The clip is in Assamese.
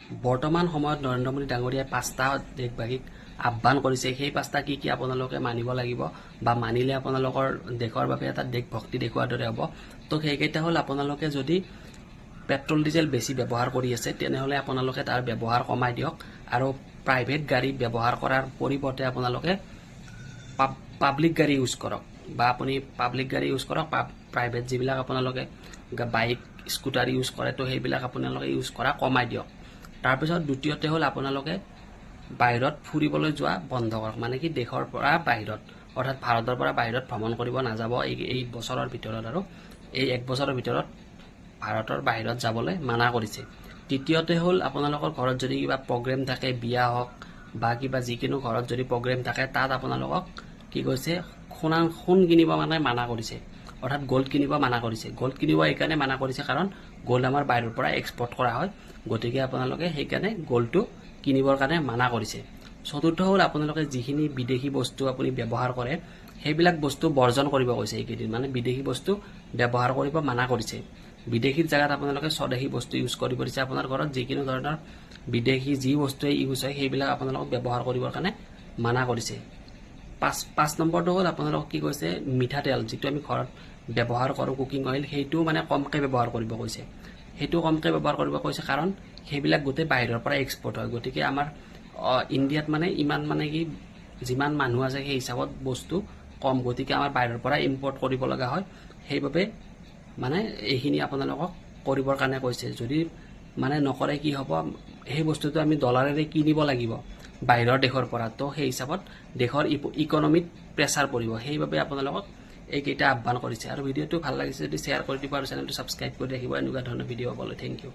বৰ্তমান সময়ত নৰেন্দ্ৰ মোদী ডাঙৰীয়াই 5টা দেশবাসীক আহ্বান কৰিছে। সেই 5টা কি আপোনালোকে মানিব লাগিব বা মানিলে আপোনালোকৰ দেশৰ বাবে এটা দেশভক্তি দেখুৱাৰ দৰে হ'ব। তো সেইকেইটা হ'ল আপোনালোকে যদি পেট্ৰল ডিজেল বেছি ব্যৱহাৰ কৰি আছে তেনেহ'লে আপোনালোকে তাৰ ব্যৱহাৰ কমাই দিয়ক আৰু প্ৰাইভেট গাড়ী ব্যৱহাৰ কৰাৰ পৰিৱৰ্তে আপোনালোকে পাব্লিক গাড়ী ইউজ কৰক বা আপুনি পাব্লিক গাড়ী ইউজ কৰক বা প্ৰাইভেট যিবিলাক আপোনালোকে বাইক স্কুটাৰ ইউজ কৰে তো সেইবিলাক আপোনালোকে ইউজ কৰা কমাই দিয়ক। তাৰপিছত দ্বিতীয়তে হ'ল আপোনালোকে বাহিৰত ফুৰিবলৈ যোৱা বন্ধ কৰক, মানে কি দেশৰ পৰা বাহিৰত অৰ্থাৎ ভাৰতৰ পৰা বাহিৰত ভ্ৰমণ কৰিব নাযাব এই বছৰৰ ভিতৰত আৰু এই 1 বছৰৰ ভিতৰত ভাৰতৰ বাহিৰত যাবলৈ মানা কৰিছে। তৃতীয়তে হ'ল আপোনালোকৰ ঘৰত যদি কিবা প্ৰগ্ৰেম থাকে, বিয়া হওক বা কিবা যিকোনো ঘৰত যদি প্ৰগ্ৰেম থাকে তাত আপোনালোকক কি কৈছে সোণ কিনিব মানে মানা কৰিছে, অৰ্থাৎ গ'ল্ড কিনিব মানা কৰিছে। গ'ল্ড কিনিব এইকাৰণে মানা কৰিছে কাৰণ গ'ল্ড আমাৰ বাহিৰৰ পৰা এক্সপৰ্ট কৰা হয়, গতিকে আপোনালোকে সেইকাৰণে গ'ল্ডটো কিনিবৰ কাৰণে মানা কৰিছে। চতুৰ্থ হ'ল আপোনালোকে যিখিনি বিদেশী বস্তু আপুনি ব্যৱহাৰ কৰে সেইবিলাক বস্তু বৰ্জন কৰিব কৈছে এইকেইদিন, মানে বিদেশী বস্তু ব্যৱহাৰ কৰিব মানা কৰিছে। বিদেশীৰ জায়গাত আপোনালোকে স্বদেশী বস্তু ইউজ কৰিব দিছে। আপোনাৰ ঘৰত যিকোনো ধৰণৰ বিদেশী যি বস্তুৱে ইউজ হয় সেইবিলাক আপোনালোকক ব্যৱহাৰ কৰিবৰ কাৰণে মানা কৰিছে। 5 নম্বৰটো হ'ল আপোনালোকক কি কৈছে মিঠাতেল যিটো আমি ঘৰত ব্যৱহাৰ কৰোঁ কুকিং অইল সেইটো মানে কমকৈ ব্যৱহাৰ কৰিব কৈছে। সেইটো কমকৈ ব্যৱহাৰ কৰিব কৈছে কাৰণ সেইবিলাক গোটেই বাহিৰৰ পৰা এক্সপৰ্ট হয়, গতিকে আমাৰ ইণ্ডিয়াত মানে ইমান মানে কি যিমান মানুহ আছে সেই হিচাপত বস্তু কম, গতিকে আমাৰ বাহিৰৰ পৰা ইম্পৰ্ট কৰিব লগা হয়। সেইবাবে মানে এইখিনি আপোনালোকক কৰিবৰ কাৰণে কৈছে। যদি মানে নকৰে কি হ'ব, সেই বস্তুটো আমি ডলাৰেৰে কিনিব লাগিব বাহিৰৰ দেশৰ পৰা, তো সেই হিচাপত দেশৰ ইকনমিত প্ৰেছাৰ পৰিব। সেইবাবে আপোনালোকক এইকেইটা আহ্বান কৰিছে। আৰু ভিডিঅ'টো ভাল লাগিছে যদি শ্বেয়াৰ কৰি দিব আৰু চেনেলটো ছাবস্ক্ৰাইব কৰি ৰাখিব এনেকুৱা ধৰণৰ ভিডিঅ' পাবলৈ। Thank U.